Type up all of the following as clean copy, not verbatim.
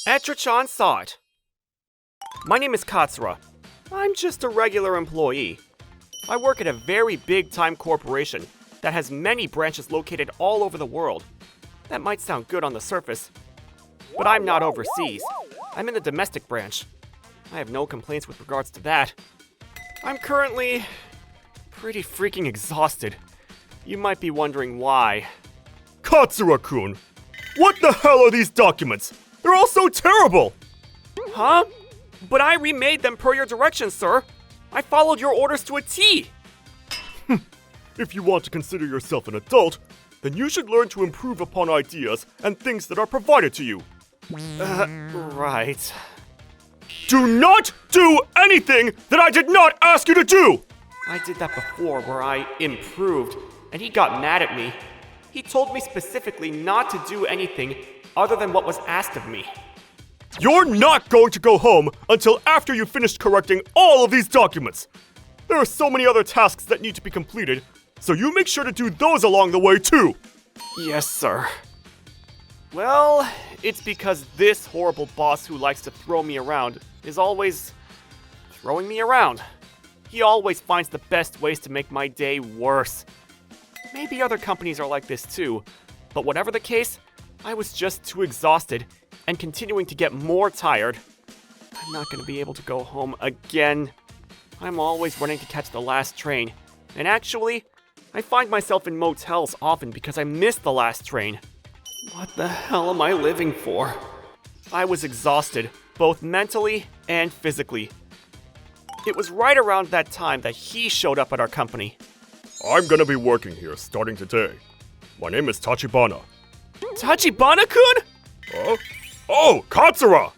Etra-chan saw it. My name is Katsura. I'm just a regular employee. I work at a very big-time corporation that has many branches located all over the world. That might sound good on the surface, but I'm not overseas. I'm in the domestic branch. I have no complaints with regards to that. I'm currently pretty freaking exhausted. You might be wondering why. Katsura-kun! What the hell are these documents? They're all so terrible! Huh? But I remade them per your directions, sir. I followed your orders to a T. If you want to consider yourself an adult, then you should learn to improve upon ideas and things that are provided to you. Right. Do not do anything that I did not ask you to do! I did that before where I improved, and he got mad at me. He told me specifically not to do anything other than what was asked of me. You're not going to go home until after you've finished correcting all of these documents. There are so many other tasks that need to be completed, so you make sure to do those along the way too. Yes, sir. Well, it's because this horrible boss who likes to throw me around is always throwing me around. He always finds the best ways to make my day worse. Maybe other companies are like this too, but whatever the case, I was just too exhausted and continuing to get more tired. I'm not going to be able to go home again. I'm always running to catch the last train, and actually, I find myself in motels often because I missed the last train. What the hell am I living for? I was exhausted, both mentally and physically. It was right around that time that he showed up at our company. I'm gonna be working here starting today. My name is Tachibana. Tachibana-kun? Huh? Oh, Katsura!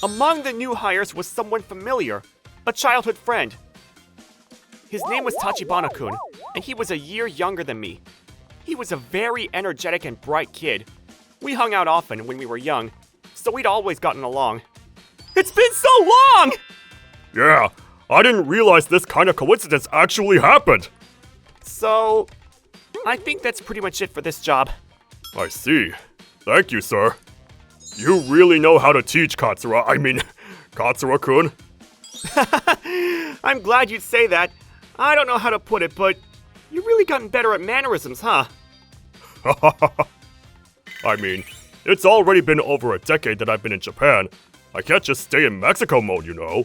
Among the new hires was someone familiar, a childhood friend. His name was Tachibana-kun, and he was a year younger than me. He was a very energetic and bright kid. We hung out often when we were young, so we'd always gotten along. It's been so long! Yeah, I didn't realize this kind of coincidence actually happened. So, I think that's pretty much it for this job. I see. Thank you, sir. You really know how to teach, Katsura-kun. I'm glad you'd say that. I don't know how to put it, but you've really gotten better at mannerisms, huh? I mean, it's already been over a decade that I've been in Japan. I can't just stay in Mexico mode, you know.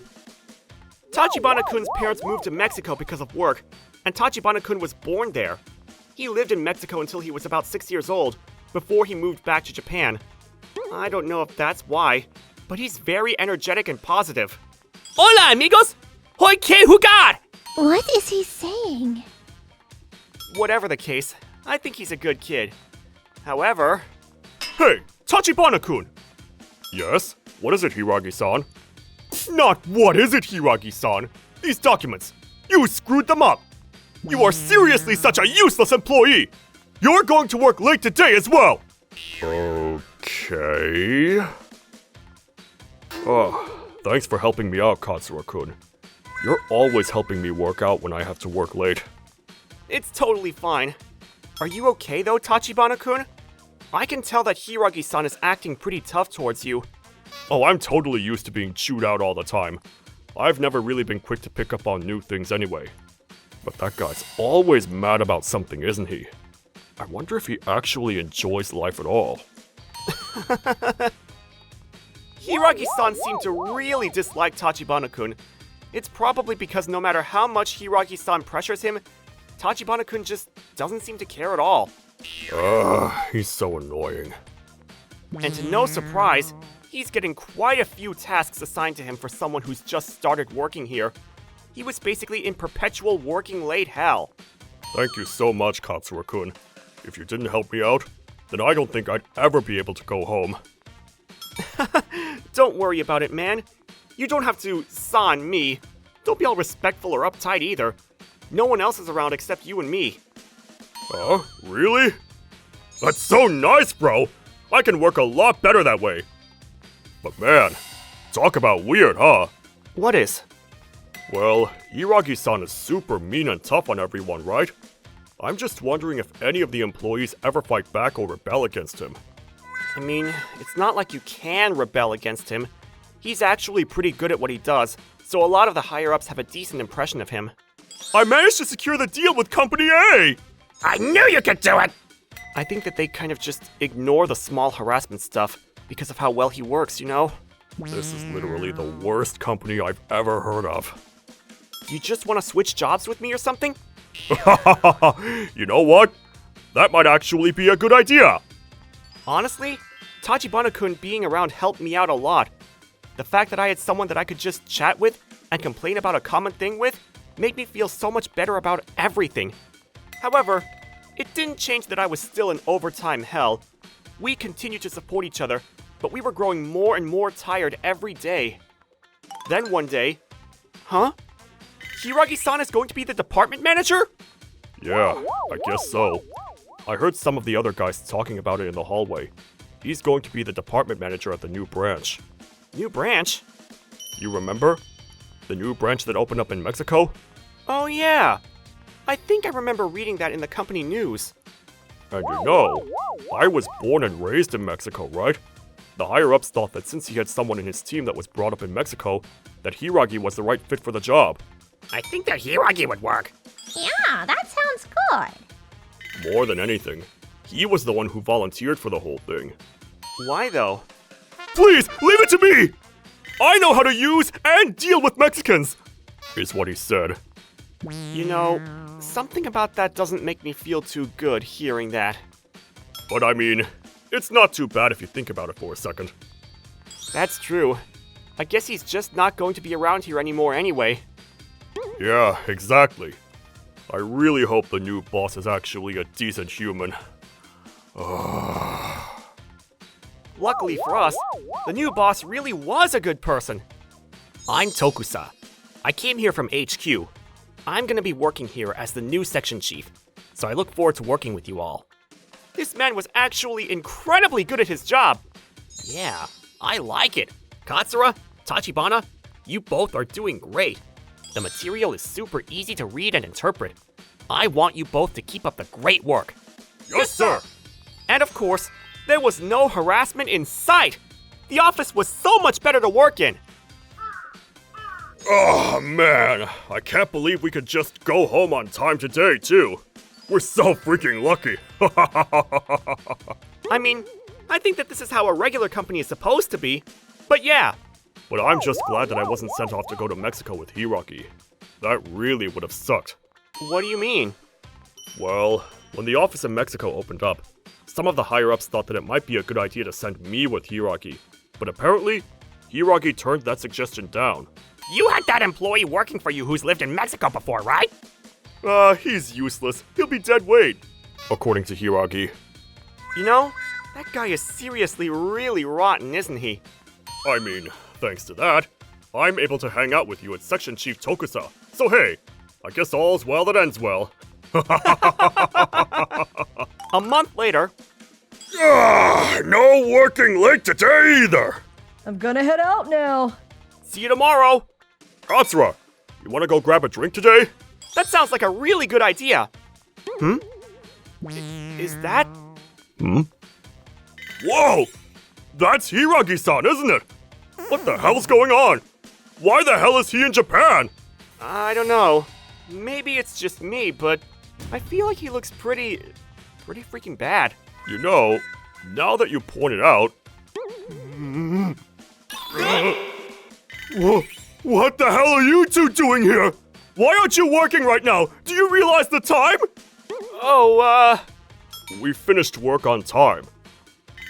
Tachibana-kun's parents moved to Mexico because of work, and Tachibana-kun was born there. He lived in Mexico until he was about 6 years old, before he moved back to Japan. I don't know if that's why, but he's very energetic and positive. Hola, amigos! Hoy que jugar! What is he saying? Whatever the case, I think he's a good kid. However... Hey, Tachibana-kun! Yes? What is it, Hiragi-san? Not what is it, Hiragi-san! These documents! You screwed them up! You are seriously such a useless employee! You're going to work late today as well! Okay... Oh, thanks for helping me out, Katsura-kun. You're always helping me work out when I have to work late. It's totally fine. Are you okay though, Tachibana-kun? I can tell that Hiragi-san is acting pretty tough towards you. Oh, I'm totally used to being chewed out all the time. I've never really been quick to pick up on new things anyway. But that guy's always mad about something, isn't he? I wonder if he actually enjoys life at all. Hiragi-san seemed to really dislike Tachibana-kun. It's probably because no matter how much Hiragi-san pressures him, Tachibana-kun just doesn't seem to care at all. He's so annoying. And to no surprise, he's getting quite a few tasks assigned to him for someone who's just started working here. He was basically in perpetual working late hell. Thank you so much, Katsura-kun. If you didn't help me out, then I don't think I'd ever be able to go home. Don't worry about it, man. You don't have to san me. Don't be all respectful or uptight either. No one else is around except you and me. Really? That's so nice, bro! I can work a lot better that way. But man, talk about weird, huh? What is? Well, Hiragi-san is super mean and tough on everyone, right? I'm just wondering if any of the employees ever fight back or rebel against him. I mean, it's not like you can rebel against him. He's actually pretty good at what he does, so a lot of the higher-ups have a decent impression of him. I managed to secure the deal with Company A! I knew you could do it! I think that they kind of just ignore the small harassment stuff because of how well he works, you know? This is literally the worst company I've ever heard of. You just want to switch jobs with me or something? You know what? That might actually be a good idea. Honestly, Tachibana-kun being around helped me out a lot. The fact that I had someone that I could just chat with and complain about a common thing with made me feel so much better about everything. However, it didn't change that I was still in overtime hell. We continued to support each other, but we were growing more and more tired every day. Then one day... Huh? Hiragi-san is going to be the department manager? Yeah, I guess so. I heard some of the other guys talking about it in the hallway. He's going to be the department manager at the new branch. New branch? You remember? The new branch that opened up in Mexico? Oh yeah. I think I remember reading that in the company news. And you know, I was born and raised in Mexico, right? The higher-ups thought that since he had someone in his team that was brought up in Mexico, that Hiragi was the right fit for the job. I think that Hiragi would work. Yeah, that sounds good. More than anything, he was the one who volunteered for the whole thing. Why though? Please, leave it to me! I know how to use and deal with Mexicans! Is what he said. You know, something about that doesn't make me feel too good hearing that. But I mean, it's not too bad if you think about it for a second. That's true. I guess he's just not going to be around here anymore anyway. Yeah, exactly. I really hope the new boss is actually a decent human. Luckily for us, the new boss really was a good person. I'm Tokusa. I came here from HQ. I'm gonna be working here as the new section chief, so I look forward to working with you all. This man was actually incredibly good at his job. Yeah, I like it. Katsura, Tachibana, you both are doing great. The material is super easy to read and interpret. I want you both to keep up the great work. Yes, sir! And of course, there was no harassment in sight. The office was so much better to work in. Oh man, I can't believe we could just go home on time today too. We're so freaking lucky. I mean, I think that this is how a regular company is supposed to be. But yeah. But I'm just glad that I wasn't sent off to go to Mexico with Hiragi. That really would have sucked. What do you mean? Well, when the office in Mexico opened up, some of the higher-ups thought that it might be a good idea to send me with Hiragi. But apparently, Hiragi turned that suggestion down. You had that employee working for you who's lived in Mexico before, right? He's useless. He'll be dead weight. According to Hiragi. You know, that guy is seriously really rotten, isn't he? I mean, thanks to that, I'm able to hang out with you at Section Chief Tokusa. So hey, I guess all's well that ends well. A month later... No working late today either! I'm gonna head out now. See you tomorrow! Katsura, you wanna go grab a drink today? That sounds like a really good idea. Is that... Whoa! That's Hiragi-san, isn't it? What the hell's going on? Why the hell is he in Japan? I don't know. Maybe it's just me, but I feel like he looks pretty freaking bad. You know, now that you point it out... What the hell are you two doing here? Why aren't you working right now? Do you realize the time? Oh, We finished work on time.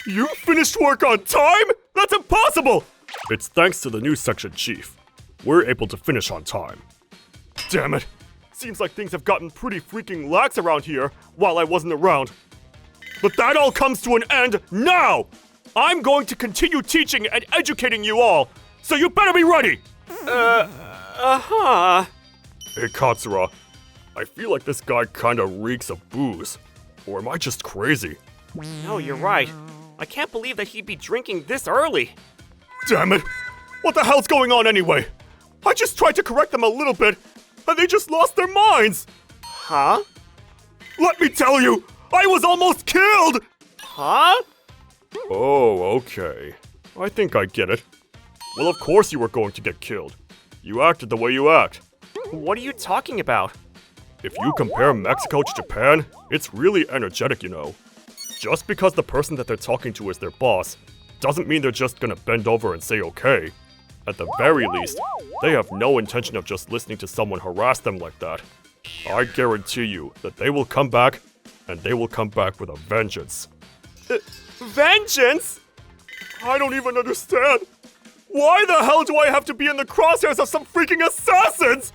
You finished work on time? That's impossible! It's thanks to the new section chief. We're able to finish on time. Damn it. Seems like things have gotten pretty freaking lax around here while I wasn't around. But that all comes to an end now! I'm going to continue teaching and educating you all, so you better be ready! uh-huh. Hey Katsura, I feel like this guy kinda reeks of booze. Or am I just crazy? No, you're right. I can't believe that he'd be drinking this early. Damn it! What the hell's going on anyway? I just tried to correct them a little bit, and they just lost their minds! Huh? Let me tell you, I was almost killed! Huh? Oh, okay. I think I get it. Well, of course you were going to get killed. You acted the way you act. What are you talking about? If you compare Mexico to Japan, it's really energetic, you know. Just because the person that they're talking to is their boss, doesn't mean they're just gonna bend over and say okay. At the very least, they have no intention of just listening to someone harass them like that. I guarantee you that they will come back, and they will come back with a vengeance. Vengeance? I don't even understand. Why the hell do I have to be in the crosshairs of some freaking assassins?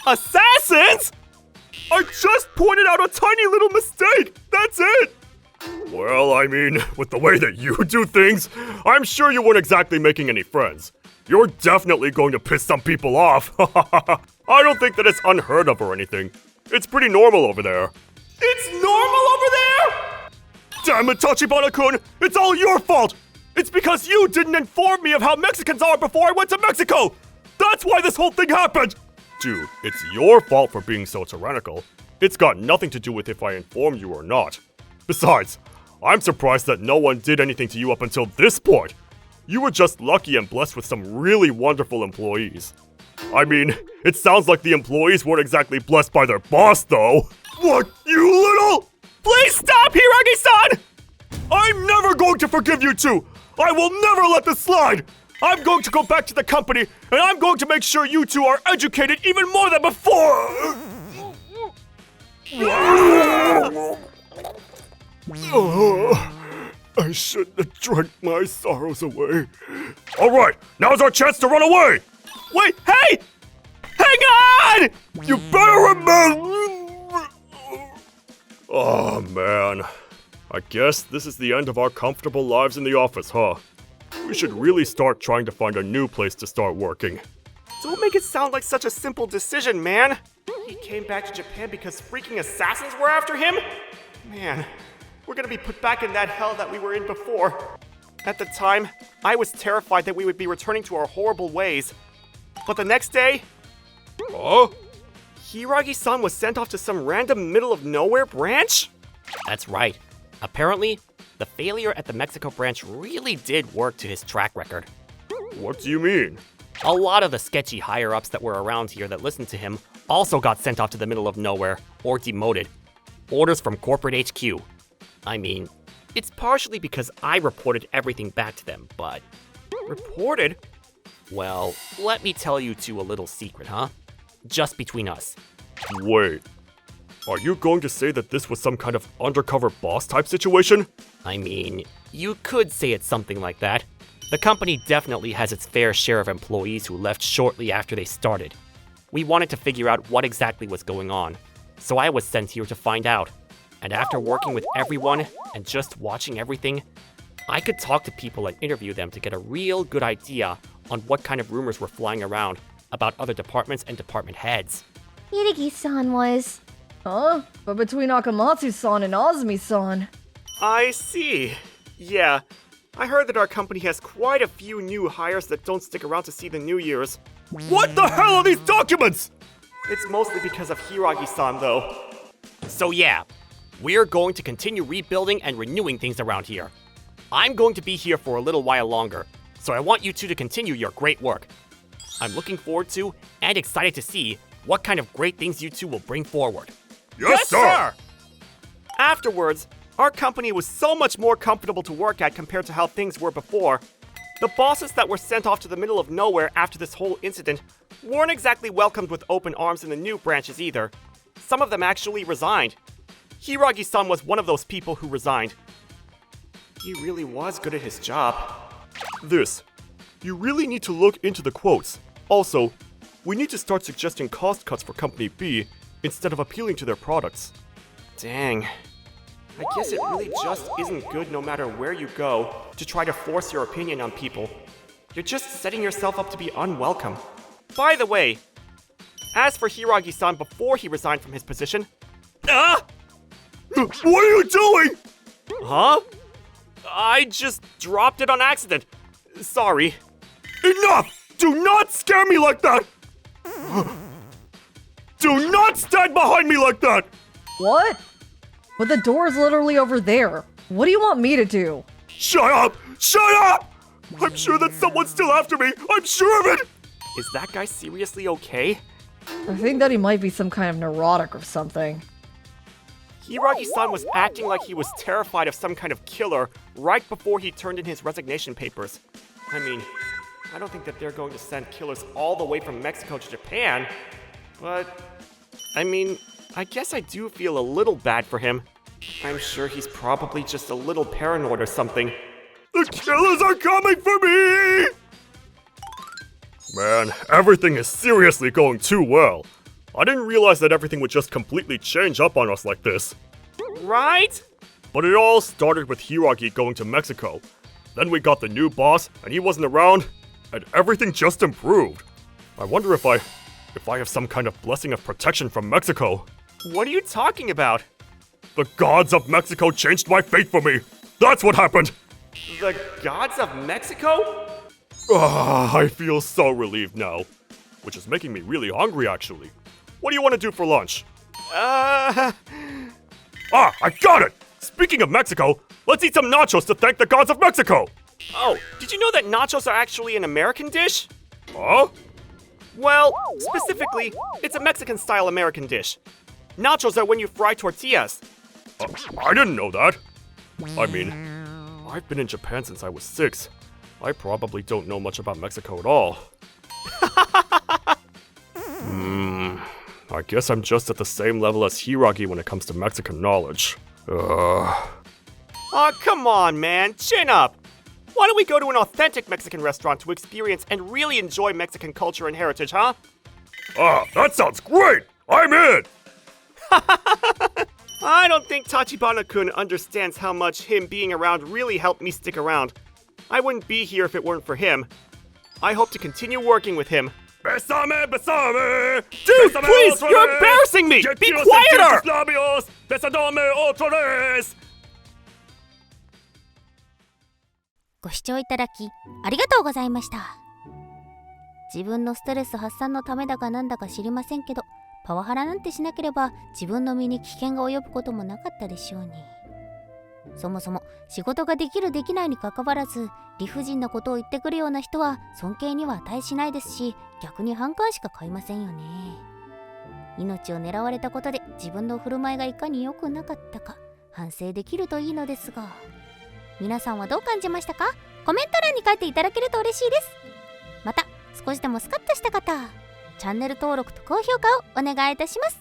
Assassins? I just pointed out a tiny little mistake. That's it. Well, I mean, with the way that you do things, I'm sure you weren't exactly making any friends. You're definitely going to piss some people off. I don't think that it's unheard of or anything. It's pretty normal over there. It's normal over there? Damn it, Tachibana-kun! It's all your fault! It's because you didn't inform me of how Mexicans are before I went to Mexico! That's why this whole thing happened! Dude, it's your fault for being so tyrannical. It's got nothing to do with if I informed you or not. Besides, I'm surprised that no one did anything to you up until this point. You were just lucky and blessed with some really wonderful employees. I mean, it sounds like the employees weren't exactly blessed by their boss, though. What, you little... Please stop, Hiragi-san! I'm never going to forgive you two! I will never let this slide! I'm going to go back to the company, and I'm going to make sure you two are educated even more than before! I shouldn't have drank my sorrows away. Alright, now's our chance to run away! Wait, hey! Hang on! You better remember... Oh, man. I guess this is the end of our comfortable lives in the office, huh? We should really start trying to find a new place to start working. Don't make it sound like such a simple decision, man. He came back to Japan because freaking assassins were after him? Man, we're gonna be put back in that hell that we were in before. At the time, I was terrified that we would be returning to our horrible ways. But the next day... Huh? Hiragi-san was sent off to some random middle-of-nowhere branch? That's right. Apparently, the failure at the Mexico branch really did work to his track record. What do you mean? A lot of the sketchy higher-ups that were around here that listened to him also got sent off to the middle of nowhere, or demoted. Orders from corporate HQ. I mean, it's partially because I reported everything back to them, but... Reported? Well, let me tell you two a little secret, huh? Just between us. Wait. Are you going to say that this was some kind of undercover boss type situation? I mean, you could say it's something like that. The company definitely has its fair share of employees who left shortly after they started. We wanted to figure out what exactly was going on, so I was sent here to find out. And after working with everyone and just watching everything, I could talk to people and interview them to get a real good idea on what kind of rumors were flying around about other departments and department heads. Hiragi-san was... Huh? But between Akamatsu-san and Azumi-san... I see. Yeah, I heard that our company has quite a few new hires that don't stick around to see the New Year's. What the hell are these documents? It's mostly because of Hiragi-san, though. So yeah, we're going to continue rebuilding and renewing things around here. I'm going to be here for a little while longer, so I want you two to continue your great work. I'm looking forward to and excited to see what kind of great things you two will bring forward. Yes, sir! Afterwards, our company was so much more comfortable to work at compared to how things were before. The bosses that were sent off to the middle of nowhere after this whole incident weren't exactly welcomed with open arms in the new branches either. Some of them actually resigned. Hiragi-san was one of those people who resigned. He really was good at his job. You really need to look into the quotes. Also, we need to start suggesting cost cuts for Company B instead of appealing to their products. Dang. I guess it really just isn't good no matter where you go to try to force your opinion on people. You're just setting yourself up to be unwelcome. By the way, as for Hiragi-san before he resigned from his position... Ah! What are you doing? Huh? I just dropped it on accident. Sorry. Enough! Do not scare me like that! Do not stand behind me like that! What? But the door's literally over there. What do you want me to do? Shut up! Shut up! I'm sure that someone's still after me! I'm sure of it! Is that guy seriously okay? I think that he might be some kind of neurotic or something. Hiragi-san was acting like he was terrified of some kind of killer right before he turned in his resignation papers. I mean, I don't think that they're going to send killers all the way from Mexico to Japan, but I mean, I guess I do feel a little bad for him. I'm sure he's probably just a little paranoid or something. The killers are coming for me! Man, everything is seriously going too well. I didn't realize that everything would just completely change up on us like this. Right? But it all started with Hiragi going to Mexico. Then we got the new boss, and he wasn't around, and everything just improved. I wonder if I have some kind of blessing of protection from Mexico. What are you talking about? The gods of Mexico changed my fate for me. That's what happened. The gods of Mexico? I feel so relieved now. Which is making me really hungry, actually. What do you want to do for lunch? I got it! Speaking of Mexico, let's eat some nachos to thank the gods of Mexico! Oh, did you know that nachos are actually an American dish? Huh? Well, specifically, it's a Mexican-style American dish. Nachos are when you fry tortillas. I didn't know that. I mean, I've been in Japan since I was 6. I probably don't know much about Mexico at all. I guess I'm just at the same level as Hiragi when it comes to Mexican knowledge. Oh, come on, man. Chin up. Why don't we go to an authentic Mexican restaurant to experience and really enjoy Mexican culture and heritage, huh? That sounds great! I'm in! I don't think Tachibana-kun understands how much him being around really helped me stick around. I wouldn't be here if it weren't for him. I hope to continue working with him. Besame, besame! Dude, Besame please! otra You're vez! embarrassing me! Yo Be quiero sentir quieter! tus labios! Besándome otra vez! ご視聴いただきありがとうございました。自分のストレス発散のためだかなんだか知りませんけど、パワハラなんてしなければ自分の身に危険が及ぶこともなかったでしょうに。そもそも仕事ができるできないにかかわらず理不尽なことを言ってくるような人は尊敬には値しないですし、逆に反感しか買いませんよね。命を狙われたことで自分の振る舞いがいかに良くなかったか反省できるといいのですが、皆さんはどう感じましたか？コメント欄に書いていただけると嬉しいです。また少しでもスカッとした方、チャンネル登録と高評価をお願いいたします。